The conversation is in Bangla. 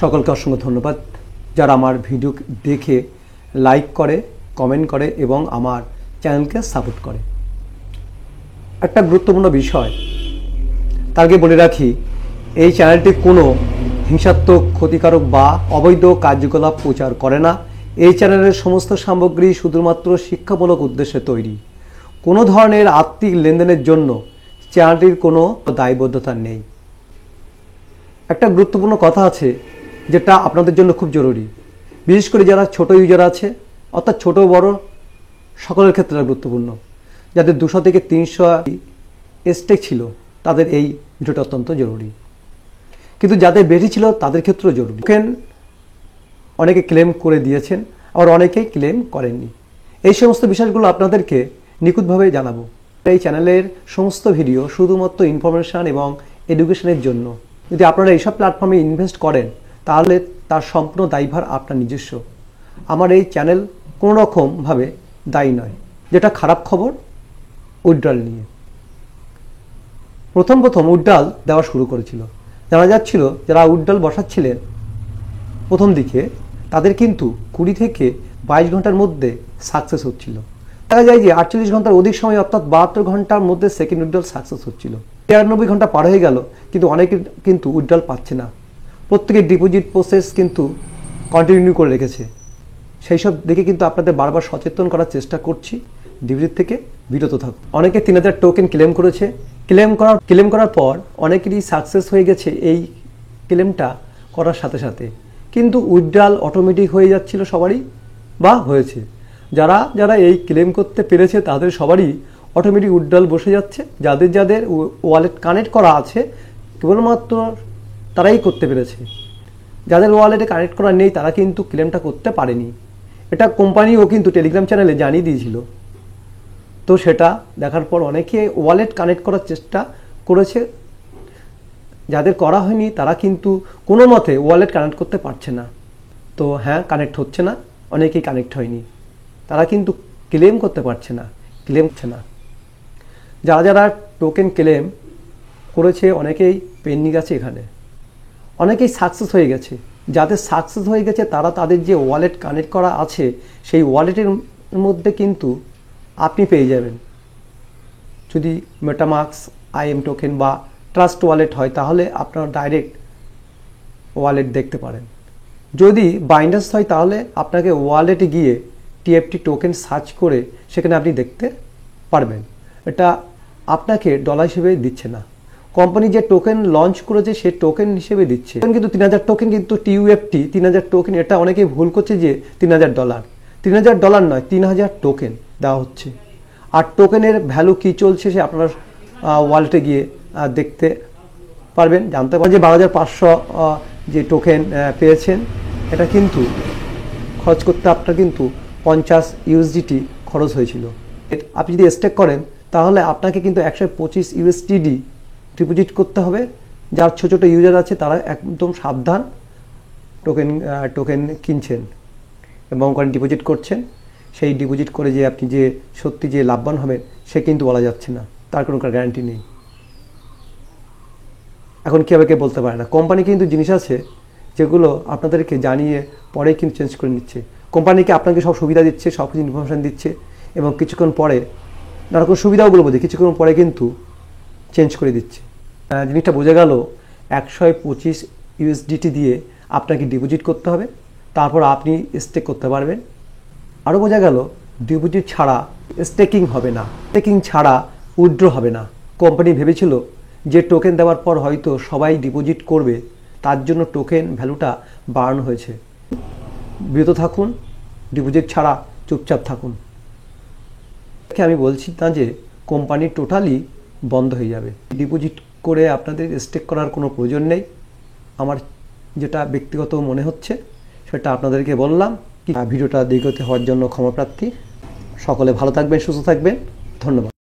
সকলকে অসংখ্য ধন্যবাদ যারা আমার ভিডিও দেখে লাইক করে, কমেন্ট করে এবং আমার চ্যানেলকে সাপোর্ট করে। একটা গুরুত্বপূর্ণ বিষয় তার আগে বলে রাখি, এই চ্যানেলটি কোনো হিংসাত্মক, ক্ষতিকারক বা অবৈধ কার্যকলাপ প্রচার করে না। এই চ্যানেলের সমস্ত সামগ্রী শুধুমাত্র শিক্ষামূলক উদ্দেশ্যে তৈরি। কোনো ধরনের আর্থিক লেনদেনের জন্য চ্যানেলটির কোনো দায়বদ্ধতা নেই। একটা গুরুত্বপূর্ণ কথা আছে যেটা আপনাদের জন্য খুব জরুরি, বিশেষ করে যারা ছোট ইউজার আছে, অর্থাৎ ছোট বড় সকলের ক্ষেত্রে গুরুত্বপূর্ণ। যাদের 200 থেকে 300 স্টেক ছিল তাদের এই ভিডিওটা অত্যন্ত জরুরি, কিন্তু যাদের বেশি ছিল তাদের ক্ষেত্রেও জরুরি। অনেকে ক্লেম করে দিয়েছেন, আবার অনেকেই ক্লেম করেননি। এই সমস্ত বিষয়গুলো আপনাদেরকে নিখুঁতভাবে জানাবো। এই চ্যানেলের সমস্ত ভিডিও শুধুমাত্র ইনফরমেশান এবং এডুকেশনের জন্য। যদি আপনারা এইসব প্ল্যাটফর্মে ইনভেস্ট করেন তাহলে তার সম্পূর্ণ দায়ভার আপনার নিজস্ব। আমার এই চ্যানেল কোনো রকমভাবে দায়ী নয়। যেটা খারাপ খবর, উইথড্রল নিয়ে প্রথম উইথড্রল দেওয়া শুরু করেছিল। জানা যাচ্ছিল যারা উইথড্রল বসাচ্ছিলেন প্রথম দিকে তাদের কিন্তু 20 থেকে 22 ঘন্টার মধ্যে সাকসেস হচ্ছিল। দেখা যায় যে 48 ঘন্টার অধিক সময়, অর্থাৎ 72 ঘন্টার মধ্যে সেকেন্ড উইথড্রল সাকসেস হচ্ছিল। 93 ঘন্টা পার হয়ে গেল কিন্তু অনেকে কিন্তু উইথড্রল পাচ্ছে না। প্রত্যেকের ডিপোজিট প্রসেস কিন্তু কন্টিনিউ করে রেখেছে। সেই সব দেখে কিন্তু আপনাদের বারবার সচেতন করার চেষ্টা করছি, ডিপোজিট থেকে বিরত থাকুন। অনেকে 3000 টোকেন ক্লেম করেছে। ক্লেম করার পর অনেকেরই সাকসেস হয়ে গেছে এই ক্লেমটা করার সাথে সাথে, কিন্তু উইথড্রল অটোমেটিক হয়ে যাচ্ছিল সবারই, বা হয়েছে। যারা এই ক্লেম করতে পেরেছে তাদের সবারই অটোমেটিক উইথড্রল বসে যাচ্ছে। যাদের ওয়ালেট কানেক্ট করা আছে কেবলমাত্র তারাই করতে পেরেছে। যাদের ওয়ালেটে কানেক্ট করা নেই তারা কিন্তু ক্লেমটা করতে পারেনি। এটা কোম্পানিও কিন্তু টেলিগ্রাম চ্যানেলে জানিয়ে দিয়েছিল। তো সেটা দেখার পর অনেকে ওয়ালেট কানেক্ট করার চেষ্টা করেছে। যাদের করা হয়নি তারা কিন্তু কোনো মতে ওয়ালেট কানেক্ট করতে পারছে না। তো হ্যাঁ, কানেক্ট হচ্ছে না, অনেকেই কানেক্ট হয়নি, তারা কিন্তু ক্লেম করতে পারছে না, ক্লেম হচ্ছে না। যারা টোকেন ক্লেম করেছে অনেকেই পেন্ডিং আছে, এখানে অনেকেই সাকসেস হয়ে গেছে। যাদের সাকসেস হয়ে গেছে তারা তাদের যে ওয়ালেট কানেক্ট করা আছে সেই ওয়ালেটের মধ্যে কিন্তু আপনি পেয়ে যাবেন। যদি মেটামাস্ক, IM টোকেন বা ট্রাস্ট ওয়ালেট হয় তাহলে আপনারা ডাইরেক্ট ওয়ালেট দেখতে পারেন। যদি বাইন্ডার্স হয় তাহলে আপনাকে ওয়ালেটে গিয়ে TFT টোকেন সার্চ করে সেখানে আপনি দেখতে পারবেন। এটা আপনাকে ডলার হিসেবে দিচ্ছে না, কোম্পানি যে টোকেন লঞ্চ করেছে সে টোকেন হিসেবে দিচ্ছে। কিন্তু 3000 টোকেন কিন্তু TUFT 3000 টোকেন, এটা অনেকেই ভুল করছে যে $3000। $3000 নয়, 3000 টোকেন দেওয়া হচ্ছে। আর টোকেনের ভ্যালু কী চলছে সে আপনারা ওয়ালেটে গিয়ে দেখতে পারবেন, জানতে পারবেন। যে 12500 যে টোকেন পেয়েছেন, এটা কিন্তু খরচ করতে আপনার কিন্তু 50 USDT খরচ হয়েছিল। আপনি যদি স্টেক করেন তাহলে আপনাকে কিন্তু 125 USDT ডিপোজিট করতে হবে। যার ছোটো ইউজার আছে তারা একদম সাবধান, টোকেন কিনছেন এবং ডিপোজিট করছেন। সেই ডিপোজিট করে যে আপনি যে সত্যি যে লাভবান হবেন সে কিন্তু বলা যাচ্ছে না, তার কোনো গ্যারান্টি নেই। এখন কীভাবে কে বলতে পারে না। কোম্পানি কিন্তু জিনিস আছে যেগুলো আপনাদেরকে জানিয়ে পরে কিন্তু চেঞ্জ করে নিচ্ছে। কোম্পানিকে আপনাকে সব সুবিধা দিচ্ছে, সব কিছু ইনফরমেশান দিচ্ছে এবং কিছুক্ষণ পরে নানারকম সুবিধাও বলবো যে কিছুক্ষণ পরে কিন্তু চেঞ্জ করে দিচ্ছে। জিনিসটা বোঝা গেল 125 USDT দিয়ে আপনাকে ডিপোজিট করতে হবে, তারপর আপনি স্টেক করতে পারবেন। আরও বোঝা গেল ডিপোজিট ছাড়া স্টেকিং হবে না, স্টেকিং ছাড়া উইথড্র হবে না। কোম্পানি ভেবেছিল যে টোকেন দেওয়ার পর হয়তো সবাই ডিপোজিট করবে, তার জন্য টোকেন ভ্যালুটা বাড়ানো হয়েছে। বিরত থাকুন, ডিপোজিট ছাড়া চুপচাপ থাকুন। আমি বলছি না যে কোম্পানি টোটালি বন্ধ হয়ে যাবে। ডিপোজিট করে আপনাদের স্টেক করার কোনো প্রয়োজন নেই। আমার যেটা ব্যক্তিগত মনে হচ্ছে সেটা আপনাদেরকে বললাম। ভিডিওটা দীর্ঘতে হওয়ার জন্য ক্ষমাপ্রার্থী। সকলে ভালো থাকবেন, সুস্থ থাকবেন। ধন্যবাদ।